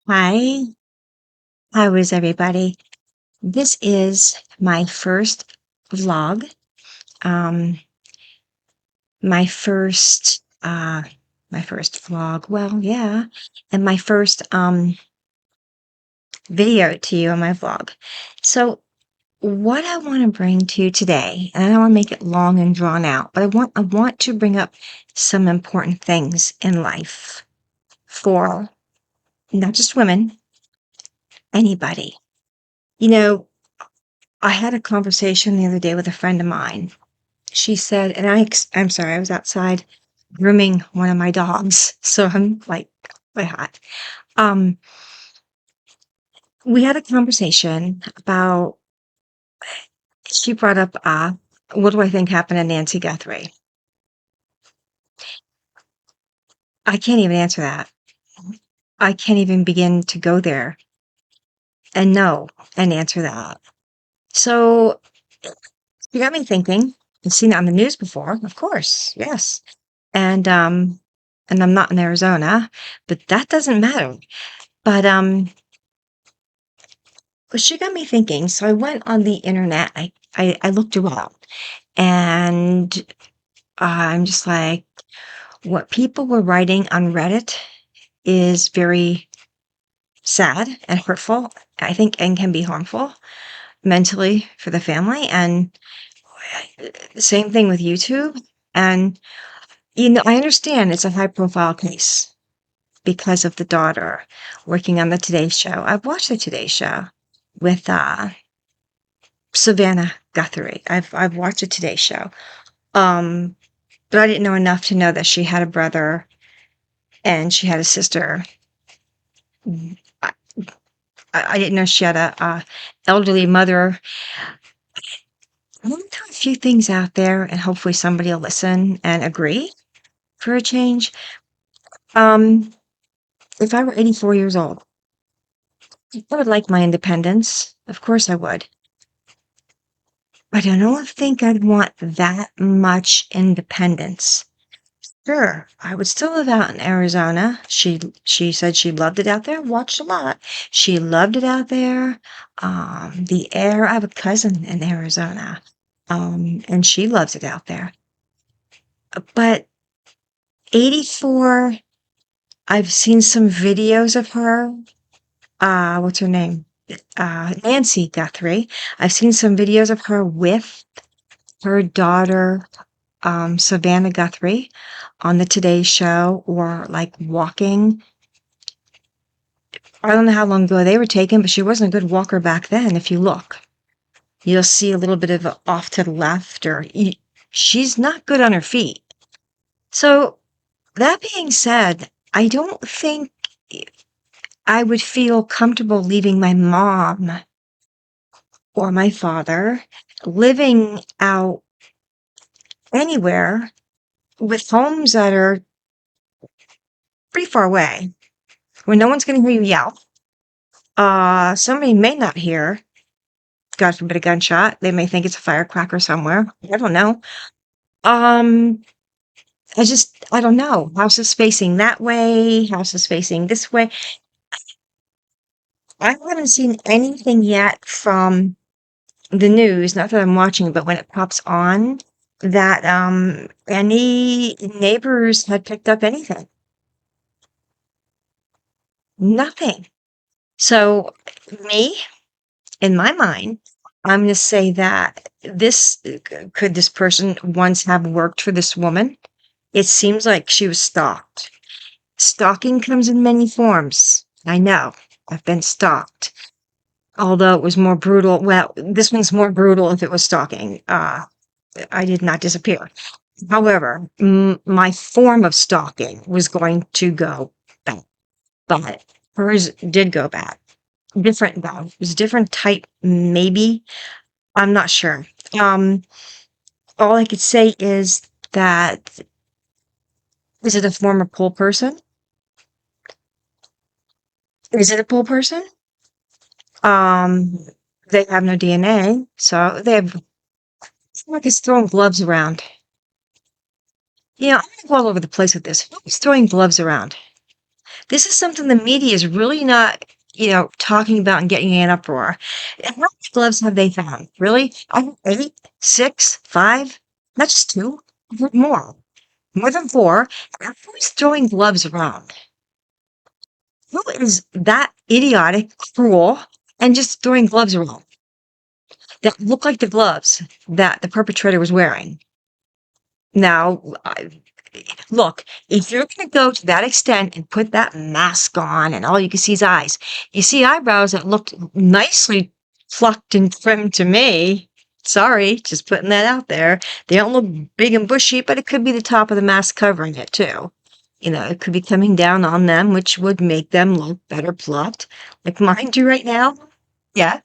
Hi, how is everybody? This is my first vlog. Um, my first, uh, my first vlog. Well, yeah, and my first video to you on my vlog. So, what I want to bring to you today, and I don't want to make it long and drawn out, but I want to bring up some important things in life for not just women, anybody. You know, I had a conversation the other day with a friend of mine. She said, and I'm sorry, I was outside grooming one of my dogs, so I'm like, quite hot. Um, we had a conversation about, she brought up, what do I think happened to Nancy Guthrie? I can't even answer that. I can't even begin to go there and know and answer that. So you got me thinking. I've seen it on the news before, of course, yes. And and I'm not in Arizona, but that doesn't matter. But she got me thinking. So I went on the internet. I looked around, and I'm just like, what people were writing on Reddit is very sad and hurtful, I think, and can be harmful mentally for the family. And same thing with YouTube. And, I understand it's a high profile case because of the daughter working on the Today Show. I've watched the Today Show with Savannah Guthrie. I've watched the Today Show. Um, but I didn't know enough to know that she had a brother and she had a sister. I, I didn't know she had a elderly mother. I'm going to throw a few things out there, and hopefully somebody will listen and agree for a change. Um, if I were 84 years old, I would like my independence. Of course I would. But I don't think I'd want that much independence. Sure, I would still live out in Arizona. She said she loved it out there. Watched a lot. She loved it out there. The air. I have a cousin in Arizona, and she loves it out there. But 84. I've seen some videos of her. What's her name? Nancy Guthrie. I've seen some videos of her with her daughter, Savannah Guthrie, on the Today Show, or like walking. I don't know how long ago they were taken, but she wasn't a good walker back then. If you look, you'll see a little bit of a off to the left, or she's not good on her feet. So that being said, I don't think I would feel comfortable leaving my mom or my father living out anywhere with homes that are pretty far away, where no one's going to hear you yell. Somebody may not hear, God forbid, a gunshot. They may think it's a firecracker somewhere. I don't know. Um, I don't know. House is facing that way. House is facing this way. I haven't seen anything yet from the news, not that I'm watching, but when it pops on, that any neighbors had picked up anything. Nothing. So me, in my mind, I'm going to say that could this person once have worked for this woman? It seems like she was stalked. Stalking comes in many forms. I know. I've been stalked. Although it was more brutal. Well, this one's more brutal if it was stalking. I did not disappear. However, my form of stalking was going to go bad, but hers did go bad. Different though. It was a different type, maybe. I'm not sure. Um, all I could say is that, is it a former pool person? Is it a pool person? Um, they have no DNA, so they have, it's like it's throwing gloves around. I'm gonna go all over the place with this. Who's throwing gloves around? This is something the media is really not, talking about and getting in an uproar. How many gloves have they found? Really? I heard 8, 6, 5? Not just 2. I heard more than 4. Who's throwing gloves around? Who is that idiotic, cruel, and just throwing gloves around that look like the gloves that the perpetrator was wearing? Now, look, if you're going to go to that extent and put that mask on and all you can see is eyes, you see eyebrows that looked nicely plucked and trimmed to me. Sorry, just putting that out there. They don't look big and bushy, but it could be the top of the mask covering it too. It could be coming down on them, which would make them look better plucked, like mine do right now. Yeah.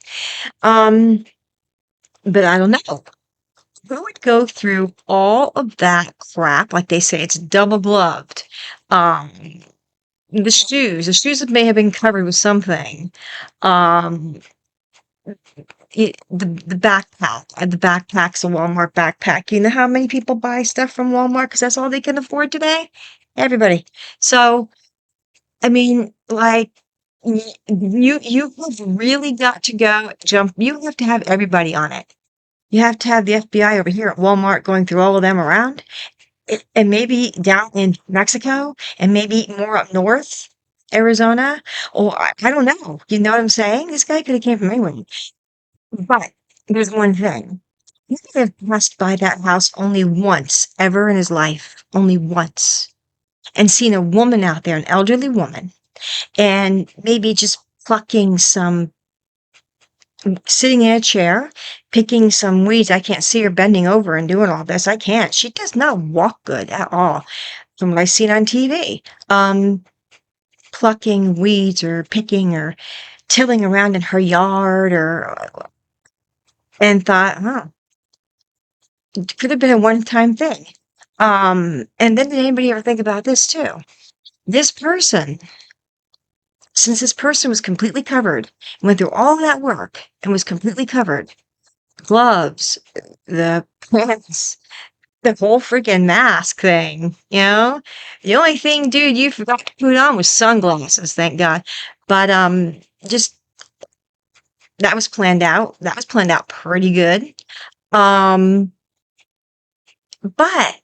Um, but I don't know. Who would go through all of that crap? Like they say, it's double gloved. Um, the shoes may have been covered with something. Um, the backpack, the backpack's a Walmart backpack. You know how many people buy stuff from Walmart because that's all they can afford today? Everybody. So, I mean, like, you have really got to go jump. You have to have everybody on it. You have to have the FBI over here at Walmart going through all of them around, and maybe down in Mexico, and maybe more up north, Arizona, or I don't know. You know what I'm saying? This guy could have came from anywhere. But there's one thing. He could have passed by that house only once ever in his life, only once, and seen a woman out there, an elderly woman, and maybe just plucking some, sitting in a chair, picking some weeds. I can't see her bending over and doing all this. I can't. She does not walk good at all from what I've seen on TV. Plucking weeds or picking or tilling around in her yard and thought, huh, it could have been a one-time thing. And then did anybody ever think about this too? This person, since this person was completely covered, went through all that work and was completely covered, gloves, the pants, the whole freaking mask thing, you know? The only thing, dude, you forgot to put on was sunglasses, thank God. But just that was planned out. That was planned out pretty good. Um, but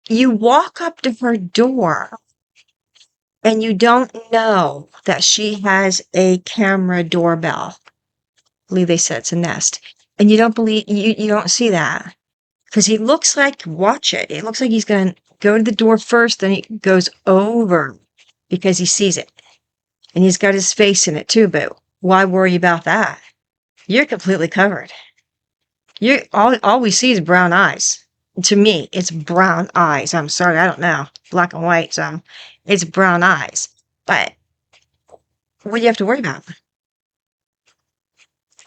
you walk up to her door and you don't know that she has a camera doorbell. I believe they said it's a Nest. And you don't believe you don't see that. Because he looks like, watch it. It looks like he's going to go to the door first, then he goes over because he sees it. And he's got his face in it too, but why worry about that? You're completely covered. All we see is brown eyes. To me, it's brown eyes. I'm sorry, I don't know. Black and white, so it's brown eyes. But what do you have to worry about?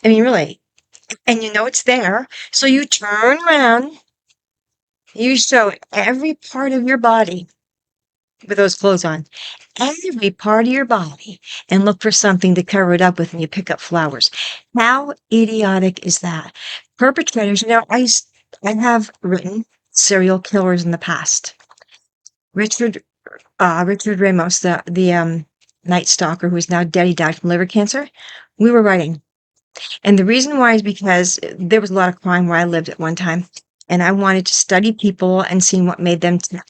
I mean, really. And you know it's there. So you turn around, you show every part of your body with those clothes on, every part of your body, and look for something to cover it up with, and you pick up flowers. How idiotic is that? Perpetrators, I have written serial killers in the past. Richard Ramos, the Night Stalker, who is now dead, he died from liver cancer. We were writing. And the reason why is because there was a lot of crime where I lived at one time, and I wanted to study people and see what made them tick.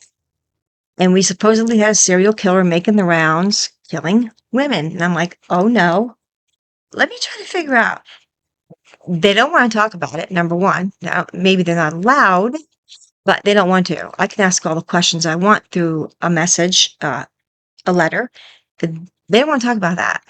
And we supposedly had a serial killer making the rounds, killing women. And I'm like, oh no, let me try to figure out. They don't want to talk about it, number one. Now, maybe they're not allowed, but they don't want to. I can ask all the questions I want through a message, a letter. But they don't want to talk about that.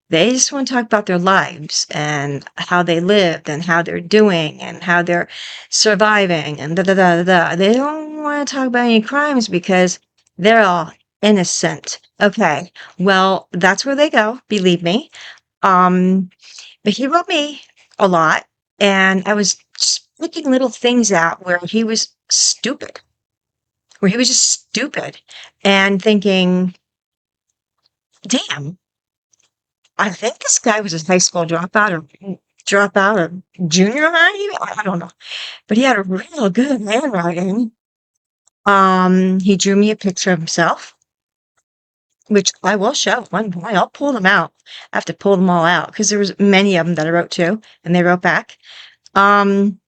They just want to talk about their lives and how they lived and how they're doing and how they're surviving and da da da da da. They don't want to talk about any crimes because they're all innocent. Okay, well, that's where they go, believe me. Um, but he wrote me a lot, and I was just picking little things out where he was stupid, where he was just stupid, and thinking, damn, I think this guy was a high school dropout or junior high. I don't know, but he had a real good handwriting. He drew me a picture of himself, which I will show one point. I'll pull them out. I have to pull them all out because there was many of them that I wrote to, and they wrote back. Um,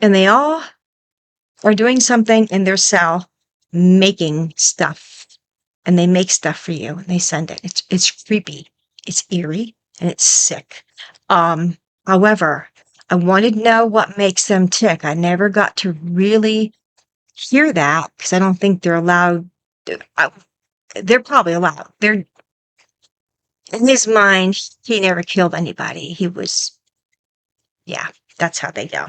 and they all are doing something in their cell, making stuff, and they make stuff for you, and they send it. It's creepy, it's eerie, and it's sick. Um, However, I wanted to know what makes them tick. I never got to really hear that because I don't think they're allowed. They're probably allowed. They're in his mind. He never killed anybody. He was, yeah. That's how they go.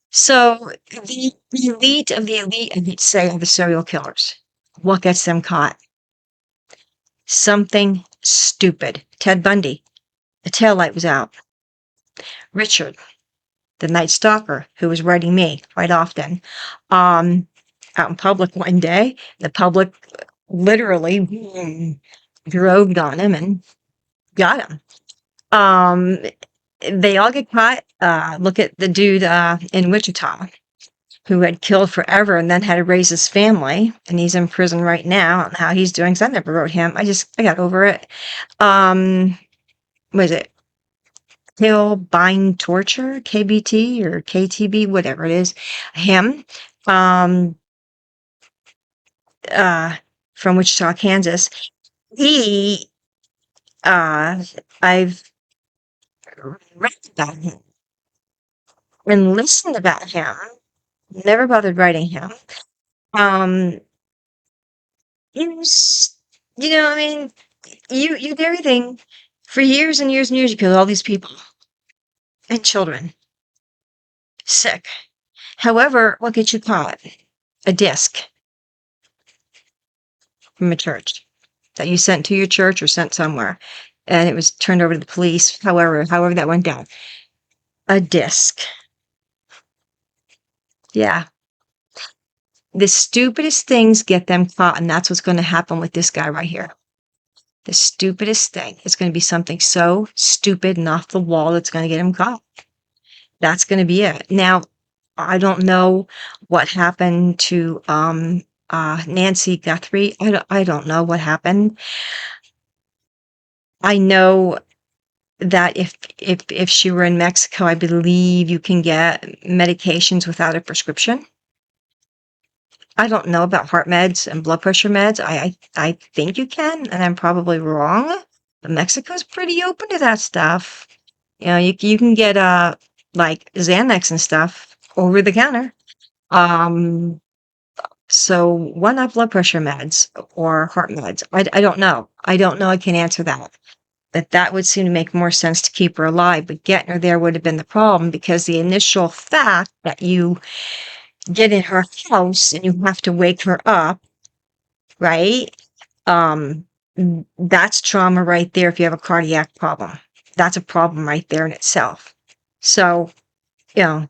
So the elite of the elite, and you'd say, are the serial killers. What gets them caught? Something stupid. Ted Bundy, the taillight was out. Richard, the night stalker, who was writing me quite often, out in public one day, the public literally drove on him and got him. Um, they all get caught. Look at the dude in Wichita who had killed forever and then had to raise his family, and he's in prison right now. And how he's doing, because I never wrote him. I got over it. Was it Kill, Bind, Torture, KBT or KTB, whatever it is? Him, um, uh, from Wichita, Kansas. He, I've read about him and listened about him. Never bothered writing him. Um, he was, I mean, you did everything for years and years and years. You killed all these people and children. Sick. However, what gets you caught? A disc from a church that you sent to your church or sent somewhere, and it was turned over to the police. However that went down. A disc. Yeah. The stupidest things get them caught, and that's what's going to happen with this guy right here. The stupidest thing is going to be something so stupid and off the wall that's going to get him caught. That's going to be it. Now, I don't know what happened to Nancy Gutherie. I don't know what happened. I know that if she were in Mexico, I believe you can get medications without a prescription. I don't know about heart meds and blood pressure meds. I think you can, and I'm probably wrong. But Mexico's pretty open to that stuff. You can get like Xanax and stuff over the counter. Um, so why not blood pressure meds or heart meds? I don't know. I don't know. I can't answer that. But that would seem to make more sense to keep her alive. But getting her there would have been the problem, because the initial fact that you get in her house and you have to wake her up, right? Um, that's trauma right there if you have a cardiac problem. That's a problem right there in itself. So, you know,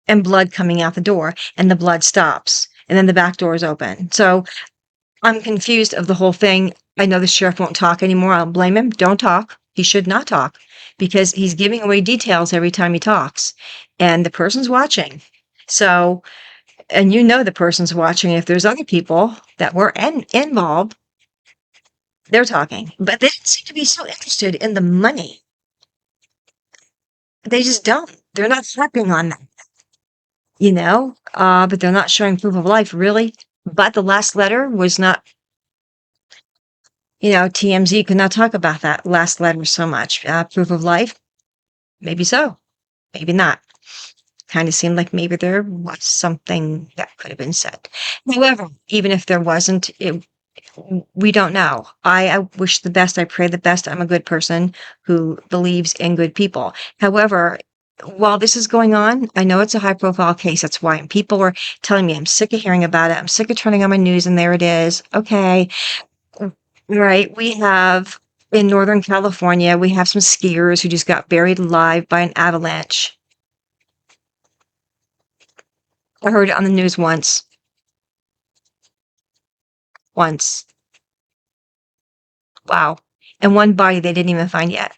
and blood coming out the door, and the blood stops, and then the back door is open. So I'm confused of the whole thing. I know the sheriff won't talk anymore. I'll blame him. Don't talk. He should not talk, because he's giving away details every time he talks, and the person's watching. So, and the person's watching. If there's other people that were involved, they're talking, but they don't seem to be so interested in the money. They just don't. They're not harping on that, but they're not showing proof of life, really. But the last letter was not, TMZ could not talk about that last letter so much. Proof of life? Maybe so. Maybe not. Kind of seemed like maybe there was something that could have been said. However, even if there wasn't, we don't know. I wish the best. I pray the best. I'm a good person who believes in good people. However, while this is going on, I know it's a high profile case. That's why. And people are telling me, I'm sick of hearing about it. I'm sick of turning on my news and there it is. Okay. Right. We have in Northern California, we have some skiers who just got buried alive by an avalanche. I heard it on the news once. Once. Wow. And one body they didn't even find yet.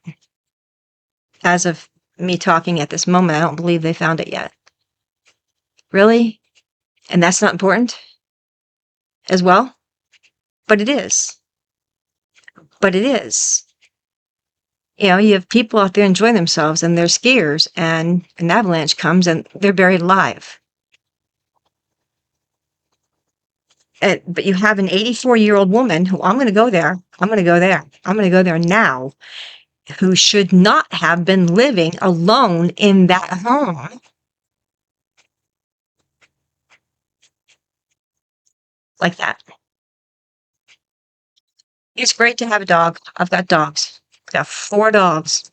As of me talking at this moment, I don't believe they found it yet. Really? And that's not important as well? But it is. but it is. You have people out there enjoying themselves and they're skiers and an avalanche comes and they're buried alive. But you have an 84-year-old woman who, I'm going to go there. I'm going to go there. I'm going to go there now, who should not have been living alone in that home like that. It's great to have a dog. I've got dogs. I've got 4 dogs.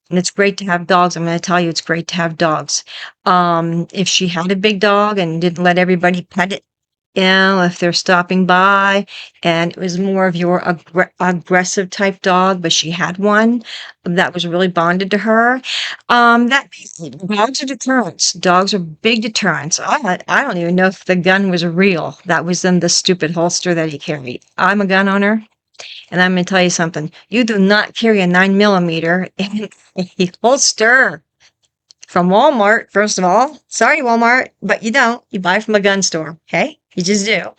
And it's great to have dogs. I'm going to tell you, it's great to have dogs. If she had a big dog and didn't let everybody pet it, if they're stopping by and it was more of your aggressive type dog, but she had one that was really bonded to her. Dogs are deterrents. Dogs are big deterrents. I don't even know if the gun was real that was in the stupid holster that he carried. I'm a gun owner. And I'm going to tell you something. You do not carry a 9mm in a holster from Walmart, first of all. Sorry, Walmart, but you don't. You buy from a gun store, okay? You just do.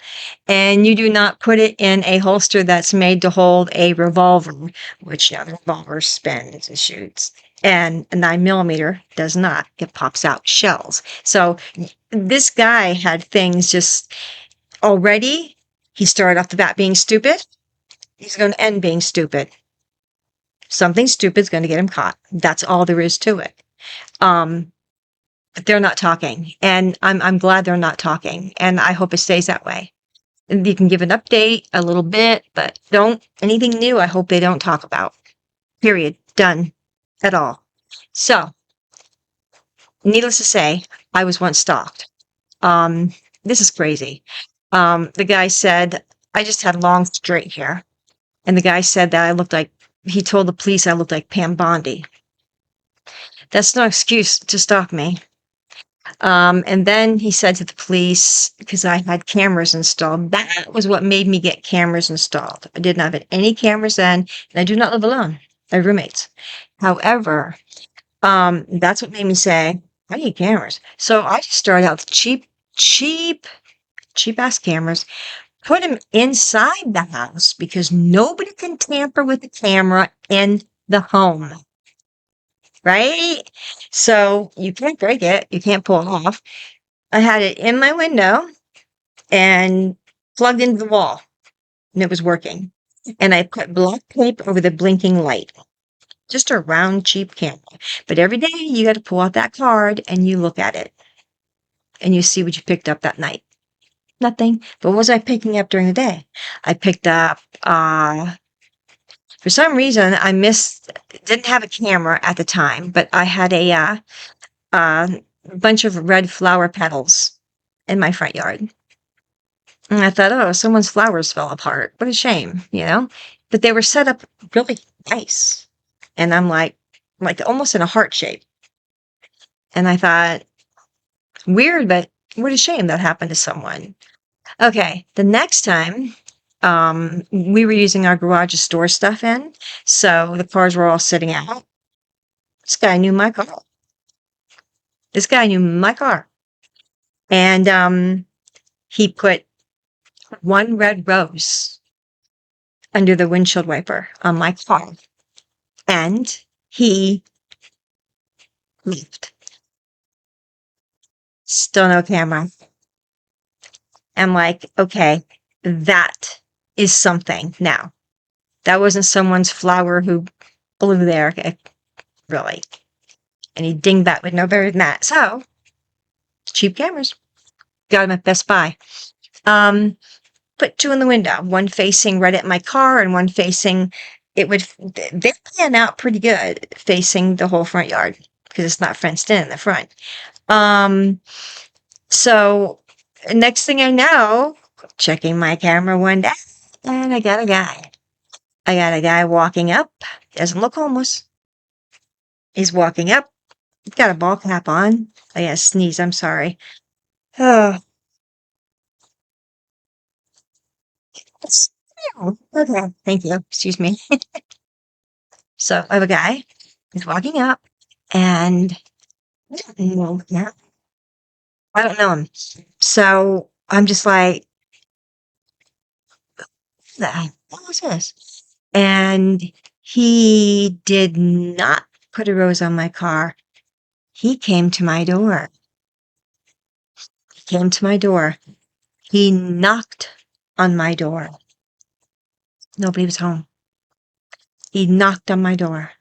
And you do not put it in a holster that's made to hold a revolver, which the revolver spins and shoots. And a 9mm does not. It pops out shells. So this guy had things just already. He started off the bat being stupid. He's going to end being stupid. Something stupid's going to get him caught. That's all there is to it. But they're not talking, and I'm glad they're not talking, and I hope it stays that way. And you can give an update a little bit, but don't anything new. I hope they don't talk about. Period. Done. At all. So, needless to say, I was once stalked. This is crazy. The guy said I just had long straight hair. And the guy said that he told the police I looked like Pam Bondi. That's no excuse to stalk me. And then he said to the police, because I had cameras installed, that was what made me get cameras installed. I did not have any cameras then, and I do not live alone. I have roommates. However, that's what made me say, I need cameras. So I just started out with cheap ass cameras. Put them inside the house because nobody can tamper with the camera in the home. Right? So you can't break it. You can't pull it off. I had it in my window and plugged into the wall, and it was working. And I put black tape over the blinking light. Just a round, cheap camera. But every day you got to pull out that card and you look at it. And you see what you picked up that night. Nothing. But what was I picking up during the day? I picked up, for some reason, didn't have a camera at the time, but I had a bunch of red flower petals in my front yard. And I thought, oh, someone's flowers fell apart. What a shame, But they were set up really nice. And I'm like almost in a heart shape. And I thought, weird, but what a shame that happened to someone. Okay, the next time, we were using our garage to store stuff in, so the cars were all sitting out. This guy knew my car. And he put one red rose under the windshield wiper on my car, and he left. Still no camera. I'm like, okay, that is something now. That wasn't someone's flower who blew there, really. And he dinged that with no better than that. So, cheap cameras. Got them at Best Buy. Put 2 in the window, one facing right at my car and one facing, they pan out pretty good facing the whole front yard because it's not fenced in the front. So next thing I know, checking my camera one day, and I got a guy. Walking up. He doesn't look homeless. He's walking up. He's got a ball cap on. I gotta sneeze. I'm sorry. Oh. Okay. Thank you. Excuse me. So I have a guy. He's walking up, and I don't know him. So I'm just like, what the hell is this? And he did not put a rose on my car. He came to my door. He came to my door. He knocked on my door. Nobody was home. He knocked on my door.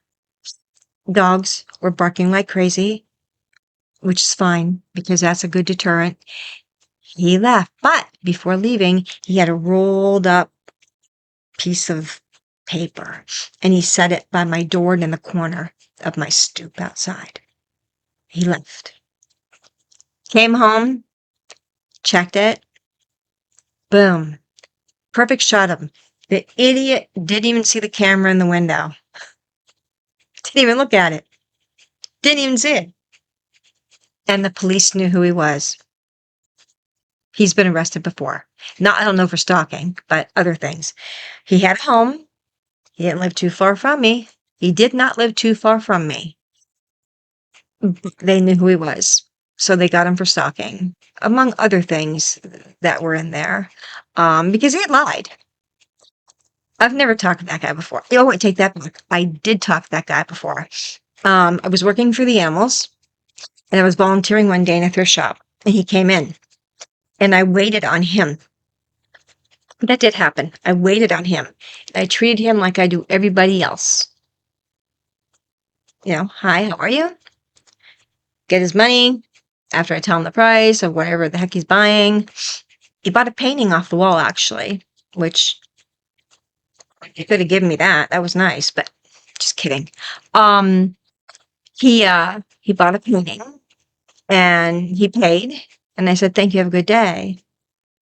Dogs were barking like crazy, which is fine because that's a good deterrent. He left, but before leaving, he had a rolled up piece of paper and he set it by my door in the corner of my stoop outside. He left. Came home, checked it, boom. Perfect shot of him. The idiot didn't even see the camera in the window. Didn't even look at it. Didn't even see it. And the police knew who he was. He's been arrested before. Not, I don't know for stalking, but other things. He had a home. He didn't live too far from me. He did not live too far from me. They knew who he was. So they got him for stalking, among other things that were in there, because he had lied. I've never talked to that guy before. Oh, wait, take that back. I did talk to that guy before. I was working for the animals, and I was volunteering one day in a thrift shop, and he came in, and I waited on him. That did happen. I waited on him. I treated him like I do everybody else. Hi, how are you? Get his money after I tell him the price of whatever the heck he's buying. He bought a painting off the wall, actually, which he could have given me that. That was nice, but just kidding. He bought a painting and he paid. And I said, thank you, have a good day.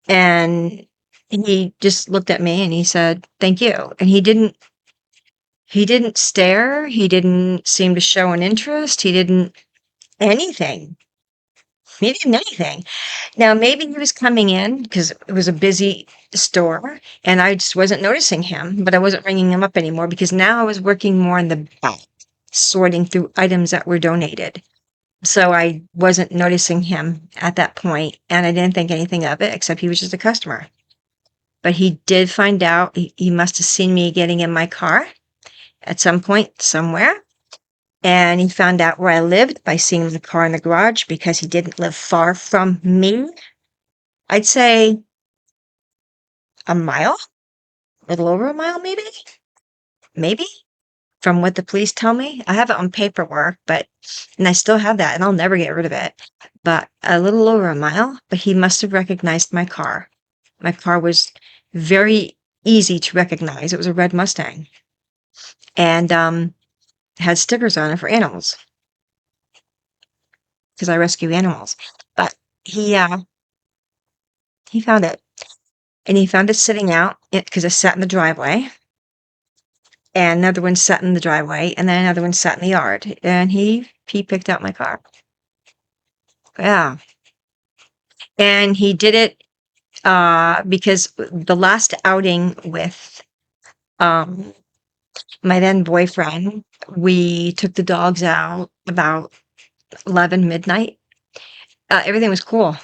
And he just looked at me and he said, thank you. And he didn't stare. He didn't seem to show an interest. He didn't anything. He didn't anything. Now, maybe he was coming in because it was a busy store and I just wasn't noticing him, but I wasn't ringing him up anymore because now I was working more in the back, sorting through items that were donated. So I wasn't noticing him at that point, and I didn't think anything of it, except he was just a customer. But he did find out, he must have seen me getting in my car at some point somewhere, and he found out where I lived by seeing the car in the garage because he didn't live far from me. I'd say a mile, a little over a mile, maybe. From what the police tell me. I have it on paperwork, and I still have that, and I'll never get rid of it. But a little over a mile, but he must have recognized my car. My car was very easy to recognize. It was a red Mustang. And had stickers on it for animals. Because I rescue animals. But he found it. And he found it sitting out because it sat in the driveway. And another one sat in the driveway, and then another one sat in the yard. And he picked out my car. Yeah. And he did it because the last outing with my then boyfriend, we took the dogs out about 11 midnight. Everything was cool.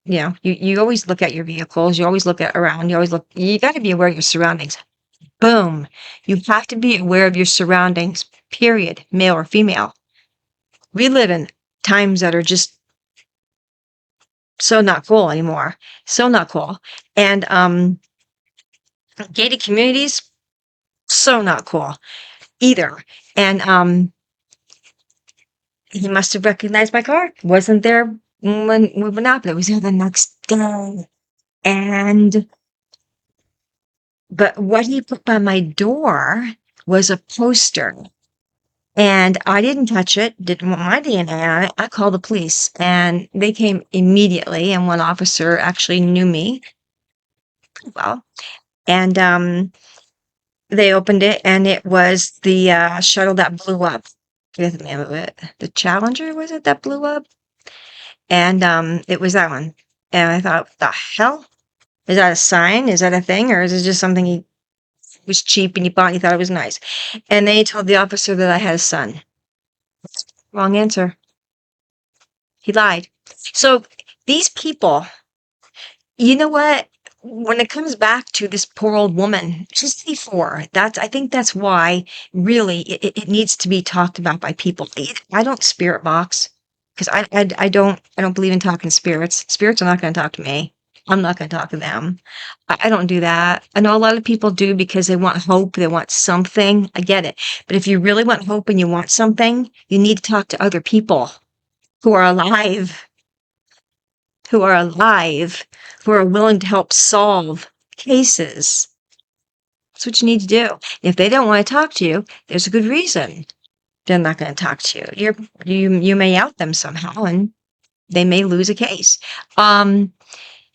You always look at your vehicles. You always look at around. You got to be aware of your surroundings. Boom. You have to be aware of your surroundings, period, male or female. We live in times that are just so not cool anymore. So not cool. And gated communities, so not cool either. And he must have recognized my car. Wasn't there when we went out, but it was there the next day. But what he put by my door was a poster. And I didn't touch it, didn't want my DNA on it. I called the police and they came immediately. And one officer actually knew me well. And they opened it and it was the shuttle that blew up. I forget the name of it. The Challenger, was it, that blew up? And it was that one. And I thought, what the hell? Is that a sign? Is that a thing? Or is it just something he was cheap and he bought and he thought it was nice? And then he told the officer that I had a son. Wrong answer. He lied. So these people, you know what? when it comes back to this poor old woman, she's 84. I think that's why really it needs to be talked about by people. I don't spirit box because I don't believe in talking to spirits. Spirits are not going to talk to me. I'm not going to talk to them. I don't do that. I know a lot of people do because they want hope. They want something. I get it. But if you really want hope and you want something, you need to talk to other people who are alive, who are alive, who are willing to help solve cases. That's what you need to do. If they don't want to talk to you, there's a good reason they're not going to talk to you. You may out them somehow, and they may lose a case.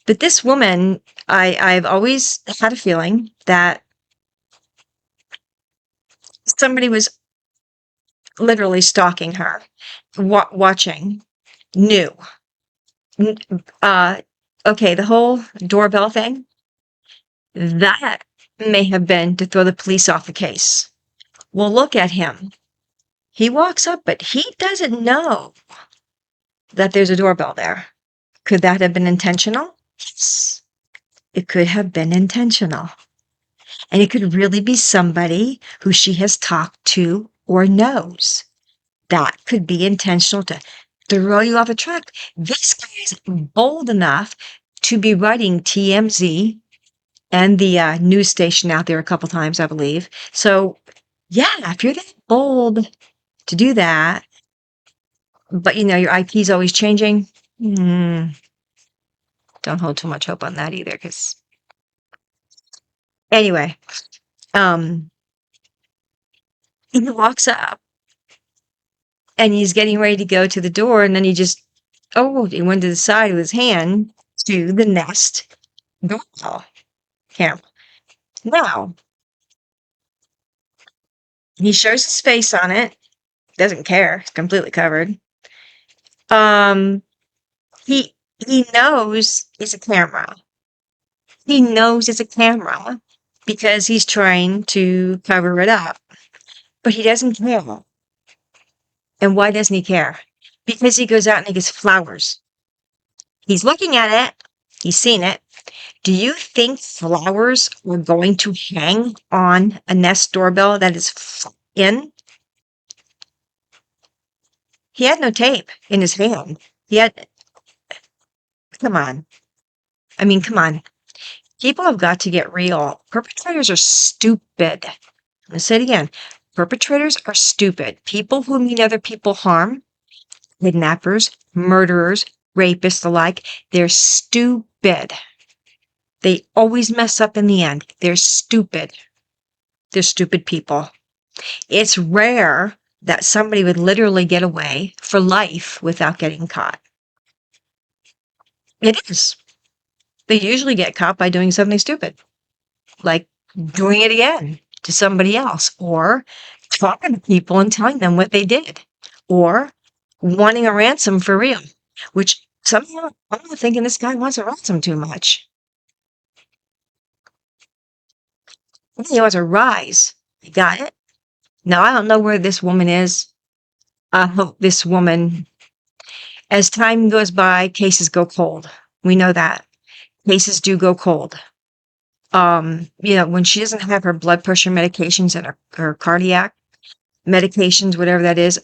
But this woman, I've always had a feeling that somebody was literally stalking her, watching, knew. Uh, okay, the whole doorbell thing, that may have been to throw the police off the case. Well, look at him. He walks up, but he doesn't know that there's a doorbell there. Could that have been intentional? Yes, it could have been intentional. And it could really be somebody who she has talked to or knows. That could be intentional to throw you off the track. This guy is bold enough to be writing TMZ and the news station out there a couple times, I believe. So, yeah, if you're that bold to do that, but your IP is always changing, don't hold too much hope on that either. Because anyway, um, he walks up and he's getting ready to go to the door, and then he went to the side with his hand to the Nest doorbell camera. Now, he shows his face on it, doesn't care, it's completely covered. Um, he knows it's a camera. He knows it's a camera because he's trying to cover it up, but he doesn't care. And why doesn't he care? Because he goes out and he gets flowers. He's looking at it. He's seen it. Do you think flowers were going to hang on a Nest doorbell that is in? He had no tape in his hand. Come on. I mean, come on. People have got to get real. Perpetrators are stupid. I'm going to say it again. Perpetrators are stupid. People who mean other people harm, kidnappers, murderers, rapists alike, they're stupid. They always mess up in the end. They're stupid. They're stupid people. It's rare that somebody would literally get away for life without getting caught. It is. They usually get caught by doing something stupid, like doing it again to somebody else, or talking to people and telling them what they did, or wanting a ransom for real, which somehow I'm not thinking this guy wants a ransom too much. I think he wants a rise. You got it? Now, I don't know where this woman is. I hope this woman, as time goes by, cases go cold. We know that. Cases do go cold. When she doesn't have her blood pressure medications and her cardiac medications, whatever that is,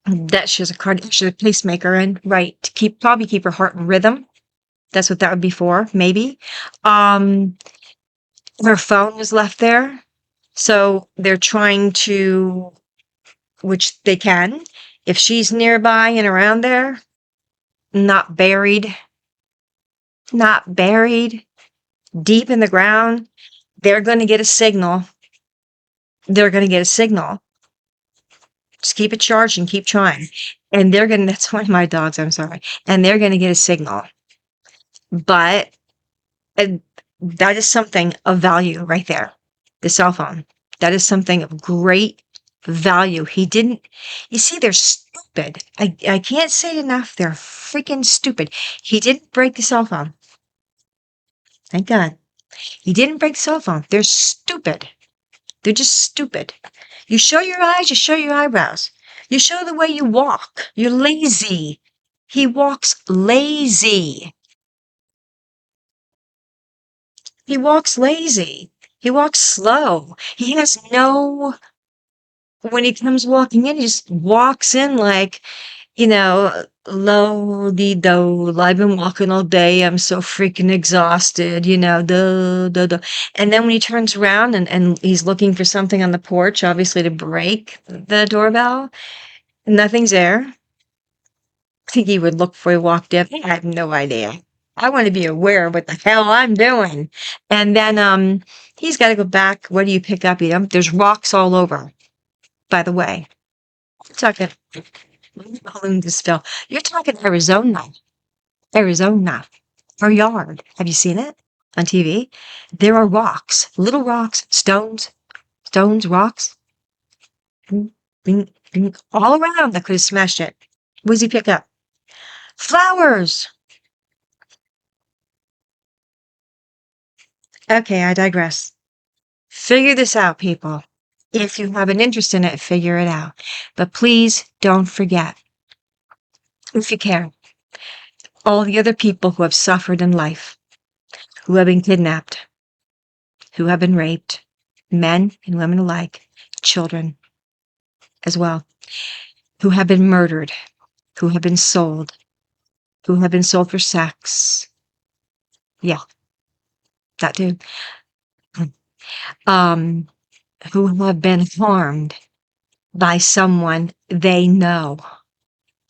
that she's a pacemaker in, right, to probably keep her heart in rhythm. That's what that would be for, maybe. Her phone was left there. So they're trying to, which they can, if she's nearby and around there, not buried, deep in the ground, they're going to get a signal. Just keep it charged and keep trying. And that's one of my dogs, I'm sorry. And they're going to get a signal. But that is something of value right there. The cell phone. That is something of great value. You see, they're stupid. I can't say it enough. They're freaking stupid. He didn't break the cell phone. Thank God. He didn't break the cell phone. They're stupid. They're just stupid. You show your eyes, you show your eyebrows. You show the way you walk. You're lazy. He walks lazy. He walks lazy. He walks slow. He has no, when he comes walking in, he just walks in like, low dee do. I've been walking all day. I'm so freaking exhausted, duh, duh, duh. And then when he turns around and he's looking for something on the porch, obviously to break the doorbell, nothing's there. I think he would look before he walked in. I have no idea. I want to be aware of what the hell I'm doing. And then he's got to go back. What do you pick up? There's rocks all over, by the way. You're talking balloon dispel. You're talking Arizona. Arizona. Her yard. Have you seen it on TV? There are rocks, little rocks, stones, rocks, bing, bing, bing, all around that could have smashed it. What does he pick up? Flowers. Okay, I digress. Figure this out, people. If you have an interest in it, figure it out. But please don't forget, if you care, all the other people who have suffered in life, who have been kidnapped, who have been raped, men and women alike, children as well, who have been murdered, who have been sold, who have been sold for sex. Yeah, that too. Um, who have been harmed by someone they know,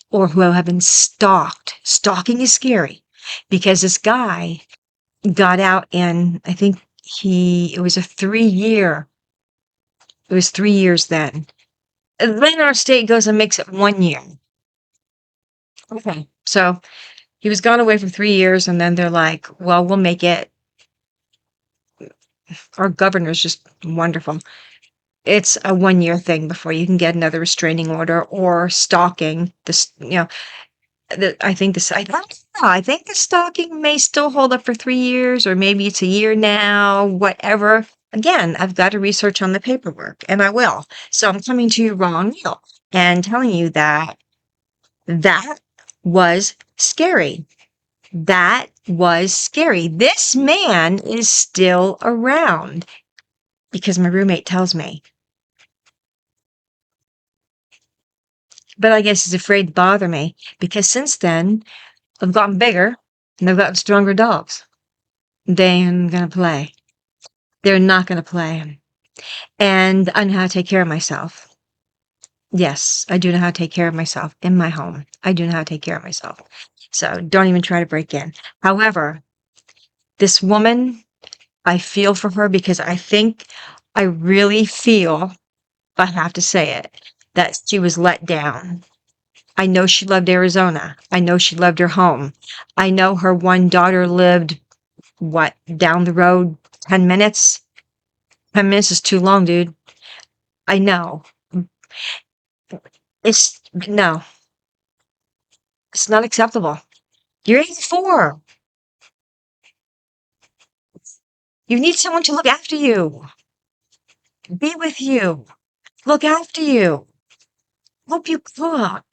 or who have been stalked. Stalking is scary because this guy got out in, I think it was 3 years then. And then our state goes and makes it 1 year. Okay. So he was gone away for 3 years, and then they're like, well, we'll make it. Our governor's just wonderful. It's a 1 year thing before you can get another restraining order or stalking. I don't know. I think the stalking may still hold up for 3 years, or maybe it's a year now, whatever. Again, I've got to research on the paperwork, and I will. So I'm coming to you raw and real and telling you that that was scary. That was scary. This man is still around because my roommate tells me. But I guess he's afraid to bother me because since then, I've gotten bigger and I've gotten stronger dogs. They ain't gonna play. They're not gonna play. And I know how to take care of myself. Yes, I do know how to take care of myself in my home. I do know how to take care of myself. So don't even try to break in. However, this woman, I feel for her because I really feel, if I have to say it, that she was let down. I know she loved Arizona. I know she loved her home. I know her one daughter lived, down the road, 10 minutes? 10 minutes is too long, dude. I know. No, it's not acceptable. You're 84. You need someone to look after you, be with you, look after you, help you cook.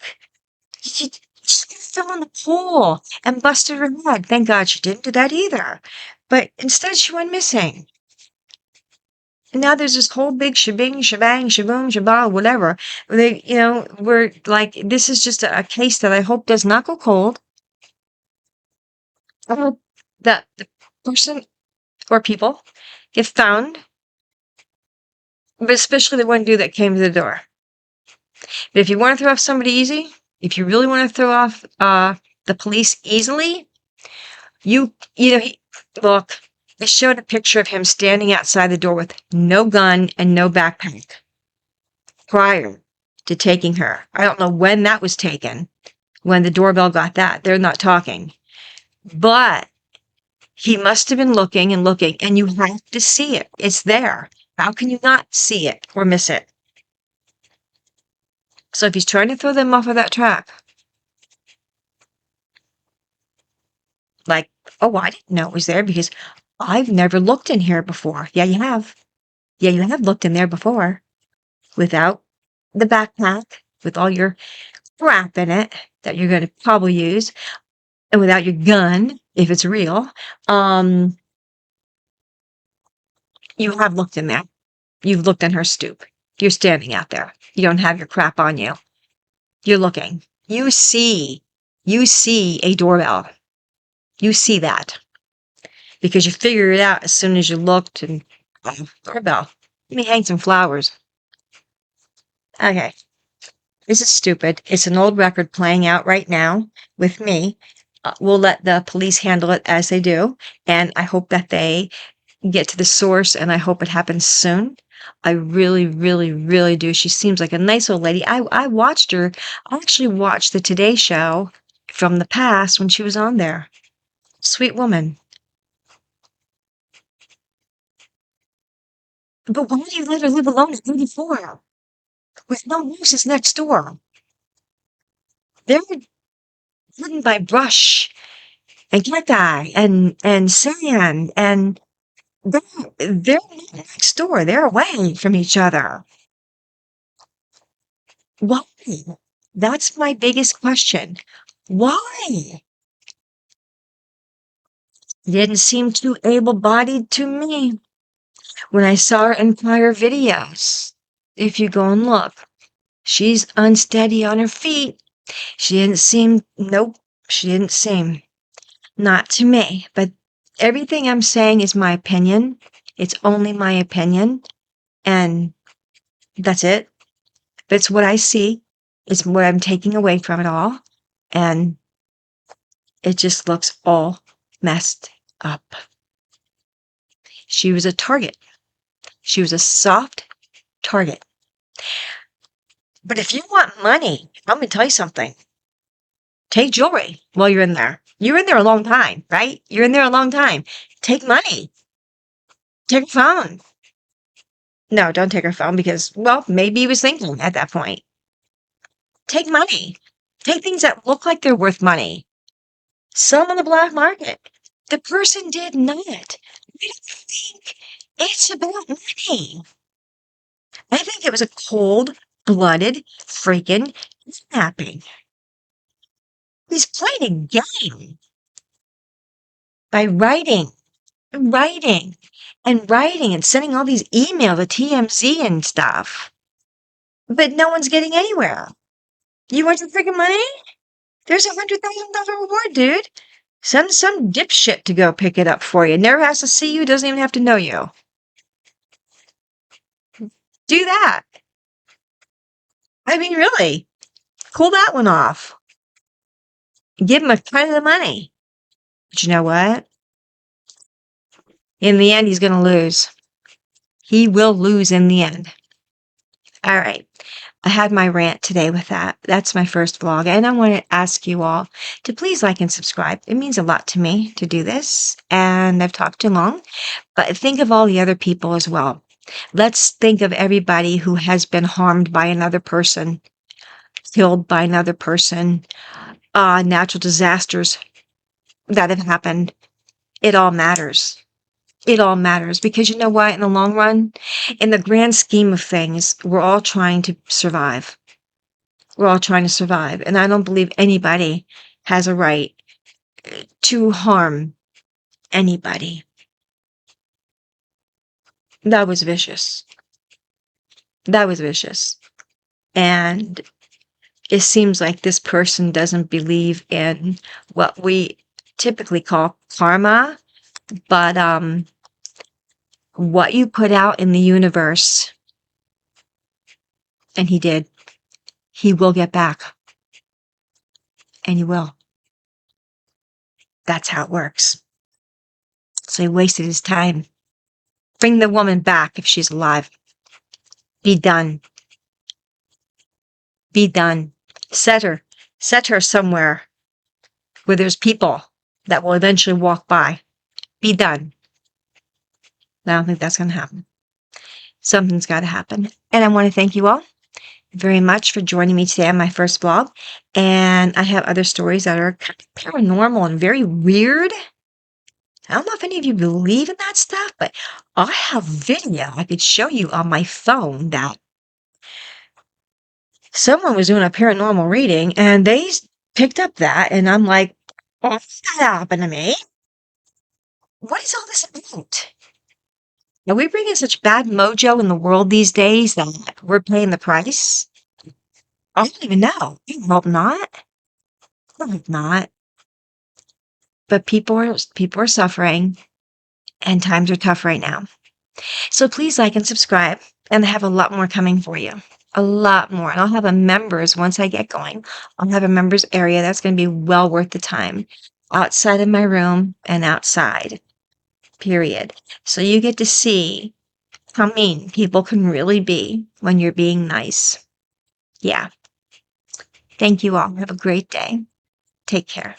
She fell in the pool and busted her head. Thank God she didn't do that either. But instead, she went missing. And now there's this whole big shebang, shaboom, shabah, whatever. We're like, this is just a case that I hope does not go cold. I hope that the person or people get found, but especially the one dude that came to the door. But if you want to throw off somebody easy, if you really want to throw off the police easily, look, they showed a picture of him standing outside the door with no gun and no backpack prior to taking her. I don't know when that was taken, when the doorbell got that. They're not talking. But he must have been looking and looking, and you have to see it. It's there. How can you not see it or miss it? So if he's trying to throw them off of that track, like, oh, I didn't know it was there because I've never looked in here before. Yeah, you have. Yeah, you have looked in there before without the backpack, with all your crap in it that you're going to probably use, and without your gun, if it's real. You have looked in there. You've looked in her stoop. You're standing out there. You don't have your crap on you. You're looking. You see a doorbell. You see that because you figured it out as soon as you looked and doorbell. Let me hang some flowers. Okay. This is stupid. It's an old record playing out right now with me. We'll let the police handle it as they do. And I hope that they get to the source, and I hope it happens soon. I really, really, really do. She seems like a nice old lady. I watched her. I actually watched the Today Show from the past when she was on there. Sweet woman. But why do you let her live alone at 34 with no houses next door? They're hidden by brush and cacti and sand, and they're not next door. They're away from each other. Why? That's my biggest question. Why? Didn't seem too able-bodied to me when I saw her in prior videos. If you go and look, she's unsteady on her feet. She didn't seem, nope, she didn't seem. Not to me, but everything I'm saying is my opinion. It's only my opinion, and that's it. It's what I see. It's what I'm taking away from it all, and it just looks all messed up. She was a target. She was a soft target. But if you want money, I'm going to tell you something. Take jewelry while you're in there. You're in there a long time, right? You're in there a long time. Take money. Take a phone. No, don't take her phone because, well, maybe he was thinking at that point. Take money. Take things that look like they're worth money. Sell them on the black market. The person did not. I don't think it's about money. I think it was a cold-blooded freaking kidnapping. He's playing a game by writing and sending all these emails to TMZ and stuff. But no one's getting anywhere. You want your freaking money? There's $100,000 reward, dude. Send some dipshit to go pick it up for you. Never has to see you, doesn't even have to know you. Do that. I mean, really. Pull that one off. Give him a cut of the money. But you know what? In the end, he's going to lose. He will lose in the end. All right. I had my rant today with that. That's my first vlog. And I want to ask you all to please like and subscribe. It means a lot to me to do this. And I've talked too long. But think of all the other people as well. Let's think of everybody who has been harmed by another person, killed by another person, natural disasters that have happened. It all matters. It all matters because you know what? In the long run, in the grand scheme of things, we're all trying to survive. We're all trying to survive. And I don't believe anybody has a right to harm anybody. That was vicious. That was vicious. And it seems like this person doesn't believe in what we typically call karma, but what you put out in the universe, and he did, he will get back. And he will. That's how it works. So he wasted his time. Bring the woman back if she's alive. Be done. Be done. Set her somewhere where there's people that will eventually walk by. Be done. I don't think that's going to happen. Something's got to happen. And I want to thank you all very much for joining me today on my first vlog. And I have other stories that are kind of paranormal and very weird. I don't know if any of you believe in that stuff, but I have video I could show you on my phone that someone was doing a paranormal reading and they picked up that, and I'm like, oh, that happened to me. What is all this about? Are we bringing such bad mojo in the world these days that we're paying the price? I don't even know. I hope not. I hope not. But people are suffering, and times are tough right now. So please like and subscribe, and I have a lot more coming for you. A lot more. And I'll have a members once I get going. I'll have a members area that's going to be well worth the time. Outside of my room and outside. Period. So you get to see how mean people can really be when you're being nice. Yeah. Thank you all. Have a great day. Take care.